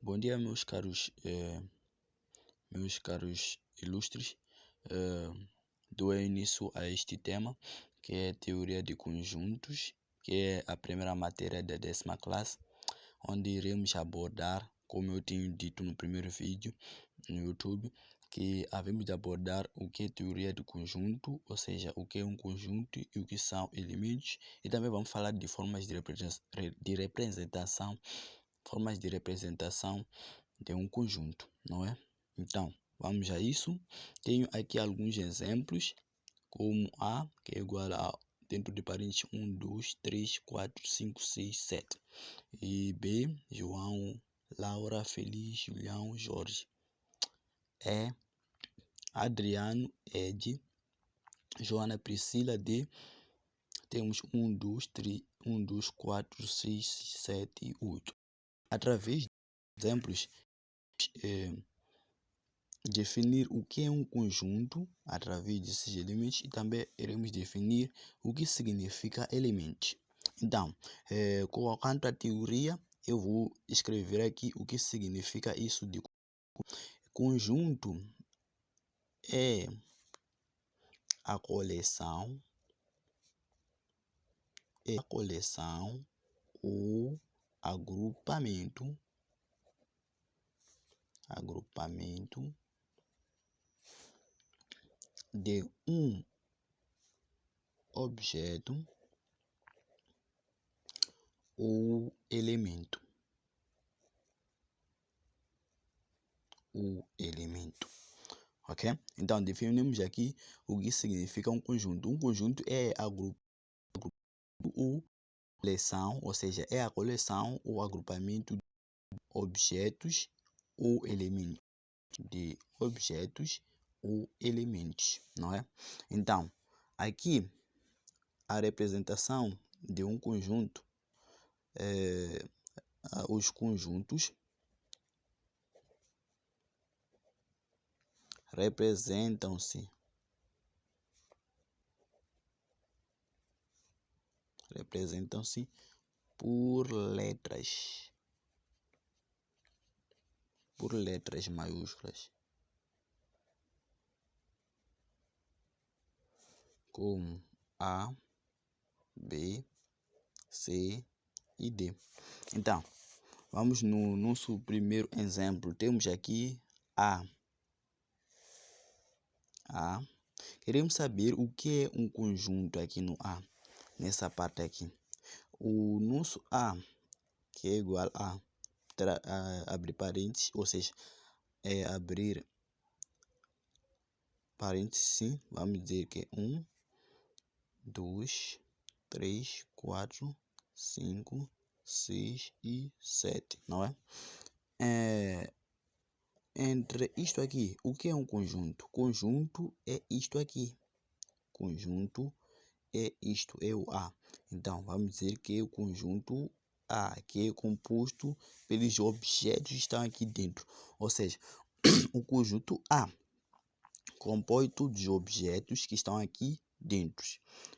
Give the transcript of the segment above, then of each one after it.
Bom dia, meus caros ilustres. Dou início a este tema, que é teoria de conjuntos, que é a primeira matéria da 10ª classe, onde iremos abordar, como eu tinha dito no primeiro vídeo no YouTube, que havemos de abordar o que é teoria de conjunto, ou seja, o que é um conjunto e o que são elementos, e também vamos falar de formas de representação de um conjunto, não é? Então, vamos a isso. Tenho aqui alguns exemplos, como A, que é igual a, dentro de parênteses, 1, 2, 3, 4, 5, 6, 7. E B, João, Laura, Feliz, Julião, Jorge. E, Adriano, Ed, Joana, Priscila, D. Temos 1, 2, 3, 1, 2, 4, 6, 7 e 8. Através de exemplos, definir o que é um conjunto através desses elementos e também iremos definir o que significa elementos. Então, quanto à teoria, eu vou escrever aqui o que significa isso de conjunto. É a coleção ou agrupamento de um objeto ou elemento. Ok? Então, definimos aqui o que significa um conjunto. Um conjunto é a coleção, ou seja, é a coleção ou agrupamento de objetos ou elementos. Não é? Então, aqui a representação de um conjunto, os conjuntos representam-se por letras maiúsculas, como A, B, C e D. Então, vamos no nosso primeiro exemplo. Temos aqui A. Queremos saber o que é um conjunto aqui no A, nessa parte aqui. O nosso A, que é igual a abrir parênteses, ou seja, é abrir parênteses, sim, vamos dizer que 1, 2, 3, 4, 5, 6 e 7, não é? Entre isto aqui, o que é um conjunto? Conjunto é isto aqui. Conjunto é isto, é o A. Então, vamos dizer que é o conjunto A, que é composto pelos objetos que estão aqui dentro. Ou seja, o conjunto A compõe todos os objetos que estão aqui dentro.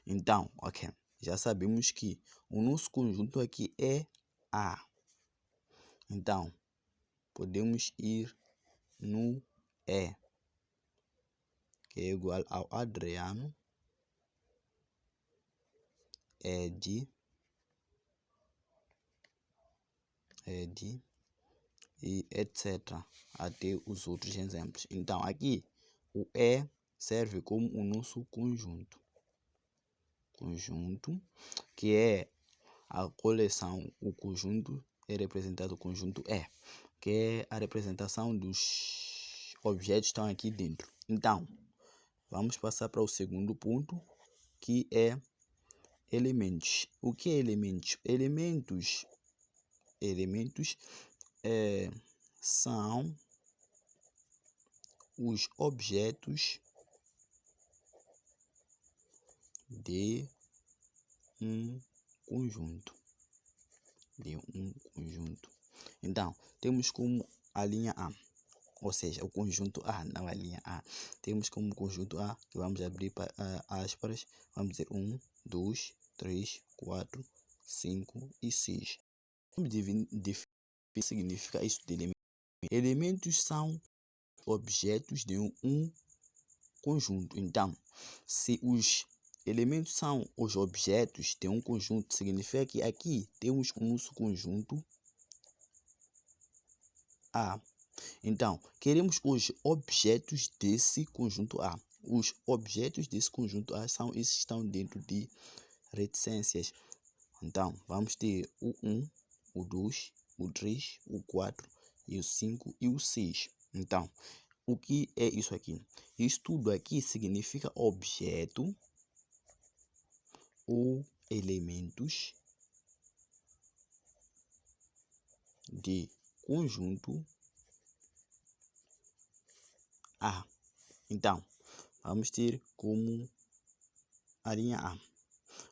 Então, ok, já sabemos que o nosso conjunto aqui é A. Então, podemos ir no E, que é igual ao Adriano, Ed e etc. Até os outros exemplos. Então, aqui o E serve como o nosso conjunto. Que é a coleção, o conjunto é representado o conjunto E, que é a representação dos objetos que estão aqui dentro. Então, vamos passar para o segundo ponto, que é elementos. O que é elementos? Elementos são os objetos de um conjunto. Então, temos como a linha A, ou seja, o conjunto A, não a linha A. Temos como conjunto A, que vamos abrir para aspas, vamos dizer 1, 2, 3, 4, 5 e 6. Vamos definir significa isso de elemento. Elementos são objetos de um conjunto. Então, se os elementos são os objetos de um conjunto, significa que aqui temos o nosso conjunto A. Então, queremos os objetos desse conjunto A. Os objetos desse conjunto A são esses que estão dentro de reticências. Então, vamos ter o 1, o 2, o 3, o 4, e o 5 e o 6. Então, o que é isso aqui? Isso tudo aqui significa objeto ou elementos de conjunto A. Então, vamos ter como a linha A.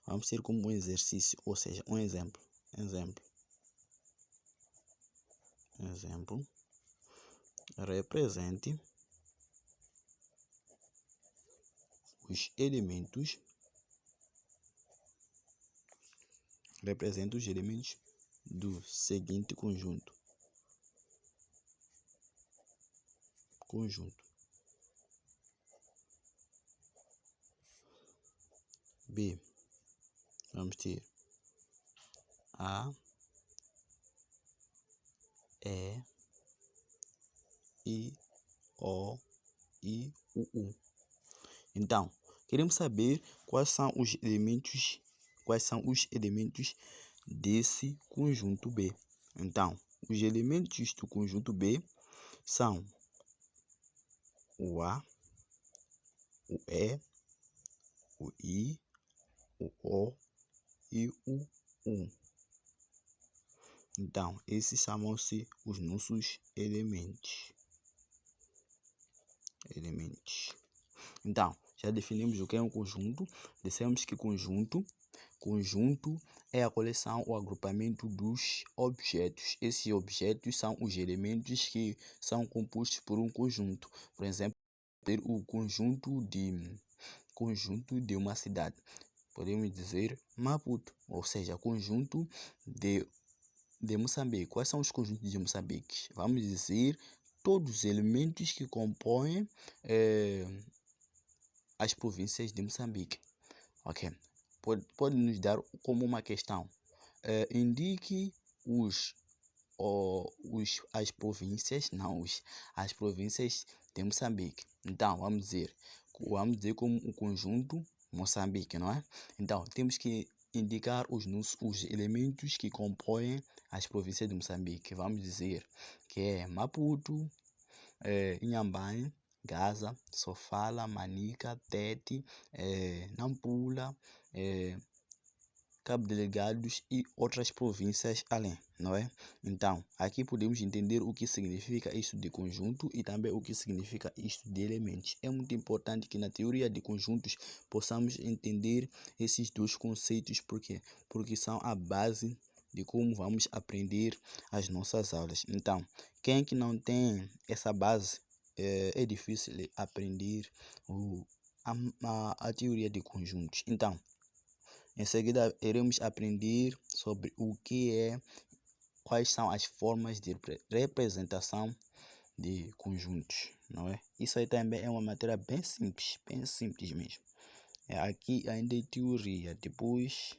Vamos ter como um exercício, ou seja, um exemplo. Exemplo. Represente os elementos. Representa os elementos do seguinte conjunto. B. Vamos ter A, E, I, O e o U. Então, queremos saber quais são os elementos desse conjunto B. Então, os elementos do conjunto B são o A, o E, o I, o O e o U. Então, esses chamam-se os nossos elementos. Então, já definimos o que é um conjunto. Dissemos que conjunto é a coleção ou agrupamento dos objetos. Esses objetos são os elementos que são compostos por um conjunto. Por exemplo, ter o conjunto de uma cidade. Podemos dizer Maputo, ou seja, conjunto de Moçambique. Quais são os conjuntos de Moçambique? Vamos dizer todos os elementos que compõem as províncias de Moçambique. Ok. Pode nos dar como uma questão. Indique as províncias de Moçambique. Então, vamos dizer como o conjunto Moçambique, não é? Então, temos que indicar os elementos que compõem as províncias de Moçambique. Vamos dizer que é Maputo, Inhambane, Gaza, Sofala, Manica, Tete, Nampula, Cabo Delgados e outras províncias além, não é? Então, aqui podemos entender o que significa isso de conjunto e também o que significa isto de elementos. É muito importante que na teoria de conjuntos possamos entender esses dois conceitos, porque são a base de como vamos aprender as nossas aulas. Então, quem que não tem essa base, é difícil aprender a teoria de conjuntos. Então, em seguida, iremos aprender sobre quais são as formas de representação de conjuntos, não é? Isso aí também é uma matéria bem simples mesmo. Aqui ainda é teoria, depois